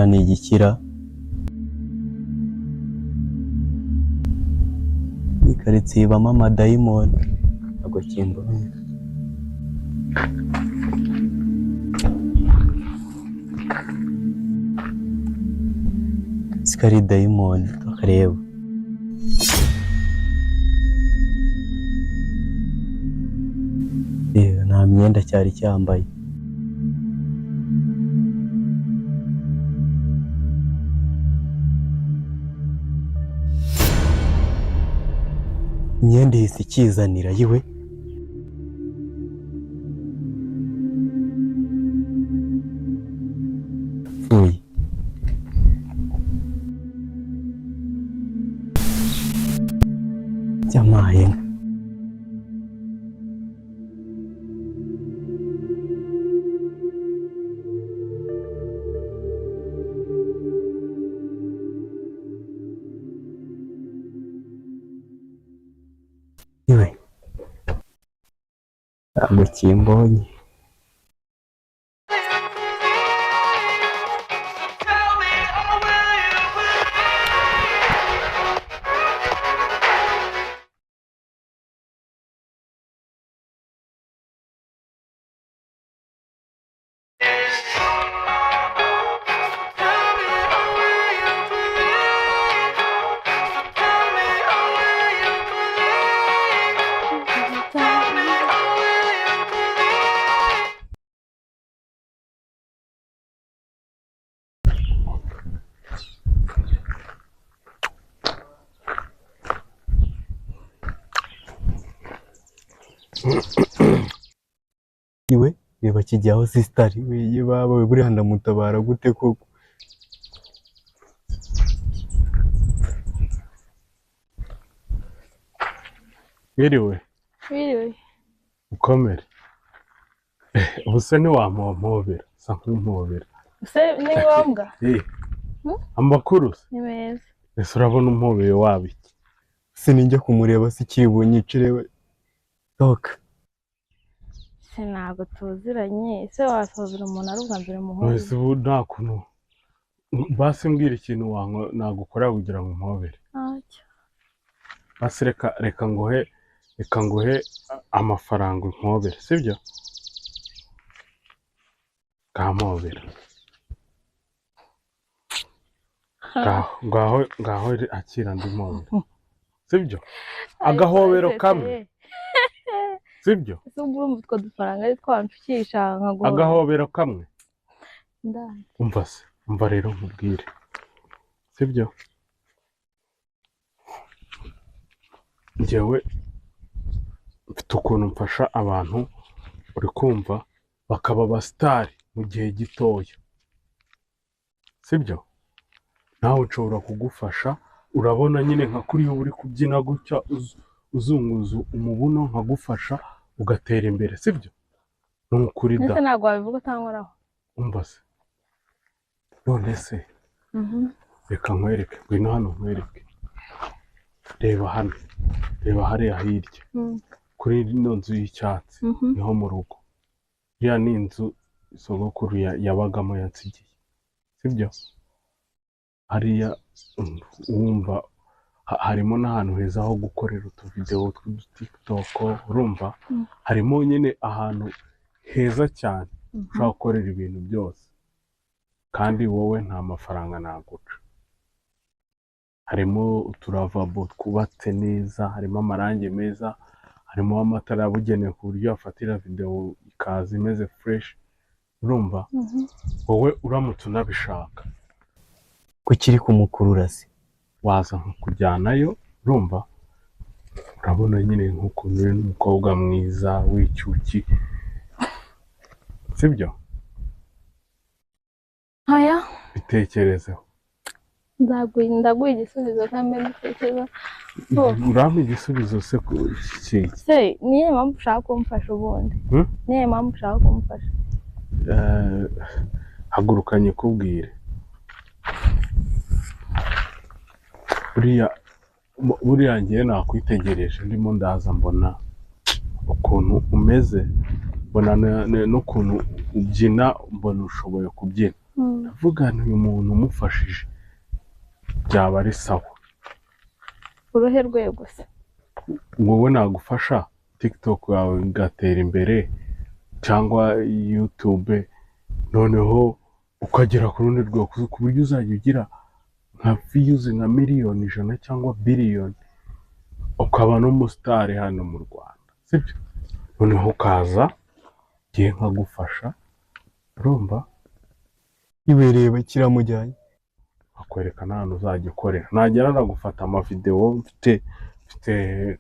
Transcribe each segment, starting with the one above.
ni igikira. Iyi karitsiye ibamo amadayimoni ntabwo kimbonye. Sikari dayimoni bakareba. Nta myenda cyari cyambaye. Imyenda ihise ikizanira yiwe. Pfuye. Byamaye. Iwe ntabwo kimbonye. Iwe reba kijyaho sisitari we bawe buriya ndamutabara gute koko. Wiriwe ukomere. Ubuse ntiwampobera sa nk'umpobera. Ese ni ngombwa? Amakuru se Ni meza. ese urabona umpobeye wabiki? Sinijya kumureba sikibonye cirewe. Toka. Ntabwo tuziranye. Ese wasohobera umuntu ari ubwa mbere muhobera? Wese ubu nta kuntu basi mbwira ikintu nagukora kugira ngo umpobere. Basi reka nguhe amafaranga umpobere sibyo? Kampobera. Ngaho akira ndi mpobera sibyo? Agahobero kamwe sibyo? Ese urumva utwo dufaranga ari twanshukisha nkaguha agahobero kamwe. Ndandi. Umva rero nkubwire sibyo? Njyewe mfite ukuntu mfasha abantu uri kumva bakaba abasitari mu gihe gitoya sibyo? Nawe nshobora kugufasha. Urabona nyine nka kuriya uri kubyina gutya uzunguza umubuno nkagufasha ugatera imbere sibyo? Nukuri da. Ese ntabwo wabivuga utankoraho? Umva se none se reka nkwereke, ngwino hano nkwereke. Reba hano, reba hariya hirya kuri ino nzu y'icyatsi niho mu rugo. Iriya ni inzu sogokuru yabagamo yansigiye sibyo? Hariya wumva harimo n'ahantu heza ho gukorera utuvidewo tw'udutiktok urumva? Harimo nyine ahantu heza cyane ushobora gukorera ibintu byose kandi wowe nta mafaranga naguca. Harimo uturavabo twubatse neza, harimo amarangi meza, harimo amatara yabugenewe ku buryo wafatira videwo ikaza imeze fresh urumva? Wowe uramutse unabishaka kukiri kumukurura se waza nkakujyanayo urumva? Urabona nyine nk'ukuntu uri n'umukobwa mwiza w'icyuki sibyo? Aya Bitekerezeho. ndaguha igisubizo kandi mbitekereza. Urampa igisubizo se ku iki? Se niyo mpamvu ushaka kumfasha ubundi? Niyo mpamvu ushaka kumfasha? Haguruka nyikubwire. Buriya ngiye nakwitegereje ndimo ndaza mbona ukuntu umeze, mbona n'ukuntu ubyina, mbona ushoboye kubyina ndavuga nti uyu muntu umufashije byaba ari sawa. uruhe rwego se? Wowe nagufasha TikTok yawe igatera imbere cyangwa YouTube, noneho ukagera ku rundi rwego ku buryo uzajya ugira nka views nka miliyoni 100 cyangwa biliyoni, ukaba n'umusitari hano mu Rwanda, sibyo? Noneho ukaza ngiye nkagufasha, urumva ibereye kiramujyanye akwereka n'ahantu uzajya ukorera. Nagera nagufata amavideo, mfite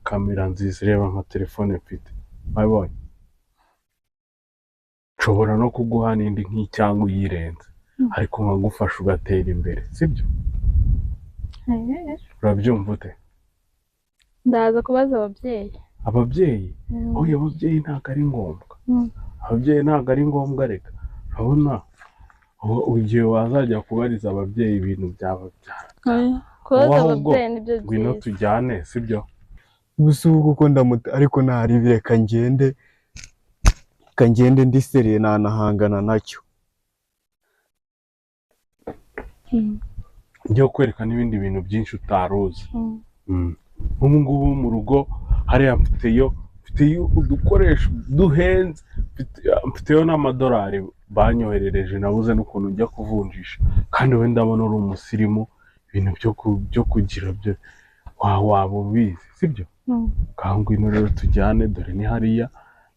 kamera nziza ireba nka telefone mfite, wabonye nshobora no kuguha n'indi nk'icyangwa uyirenze, ariko nkagufasha ugatera imbere, sibyo? Urabyumva ute? Ndaza kubaza ababyeyi. Ababyeyi? Oya, ababyeyi ntabwo ari ngombwa. Ababyeyi ntabwo ari ngombwa, reka urabona igihe wazajya kubariza ababyeyi ibintu byaba kubaza ababyeyi nibyo byiza. Ngwino tujyane, sibyo? gusa ubu kuko ndamuta ariko ntari reka ngende ndi seriye nanahangana nacyo. Njye kwereka n'ibindi bintu byinshi utaruzi. Ubu ngubu mu rugo hariya mfiteyo udukoresho duhenze, mfiteyo n'amadolari banyoherereje, nabuze n'ukuntu njya kuvunjisha, kandi we ndabona uri umusirimu, ibintu byo kugira byo waba ubizi, sibyo? Ngwino rero tujyane, dore ni hariya,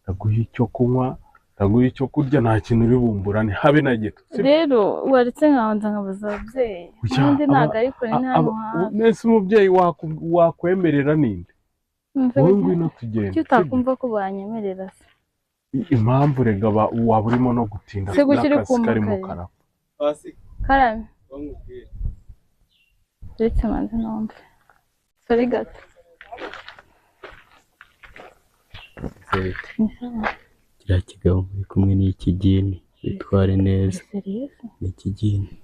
ndaguha icyo kunywa, ndaguha icyo kurya, nta kintu uri bumburane habe na gito. Rero waretse nkabanza nkabaza ababyeyi, kandi ntabwo ari kure ni hano hafi. Nese umubyeyi wakwemerera ninde? Wowe ngwino tugende. Icyo utakumva ko banyemerera se? Impamvu rega waba urimo no gutinda n'akazi karimo karapa. Karame uretse manzi numve. Sorry gato. Kiriya kigabo muri kumwe n'ikigini bitware neza. Ni ikigini.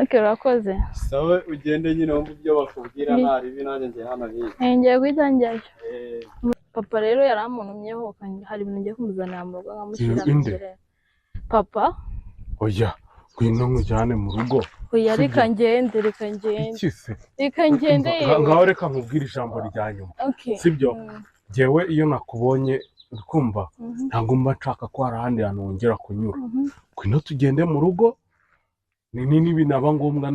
Okay, urakoze. Sawe ugende nyine wumva ibyo bakubwira, ntari ibi nanjye ngiye hano hirya. Ngiye guhita njyayo. Papa rero yaramuntumyeho hari ibintu ngiye kumuzanira mu rugo nkamushyira imbere. Papa? Oya, ngwino nkujyane mu rugo. Oya, reka ngende. Iki se? Reka ngende. Ngaho reka nkubwire ijambo rya nyuma, sibyo? Njyewe iyo nakubonye ukumva ntabwo mba nshaka ko hari ahandi hantu wongera kunyura. Ngwino tugende mu rugo, binaba ngombwa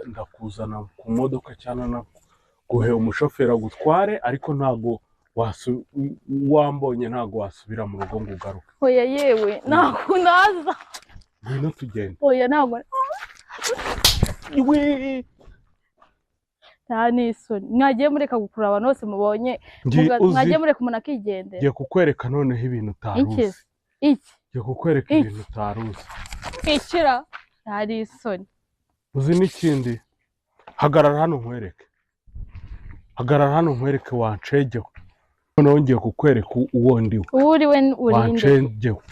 ndakuzana ku modoka cyangwa naguhe umushoferi agutware, ariko ntabwo wambonye ntabwo wasubira mu rugo ngo ugaruke. Oya yewe ntabwo naza. Ngwino tugende. Oya ntabwo. Nta n'isoni. Mwagiye mureka gukurura abantu bose mubonye, mwagiye mureka umuntu akigendera. Ngiye kukwereka noneho ibintu utaruzi. Iki? Ngiye kukwereka ibintu utaruzi. Ikira? Nta n'isoni. Uzi n'ikindi? Hagarara hano nkwereke. Wancegeho. Noneho ngiye kukwereka uwo ndiwe. Uri we urinde. Wancegeho.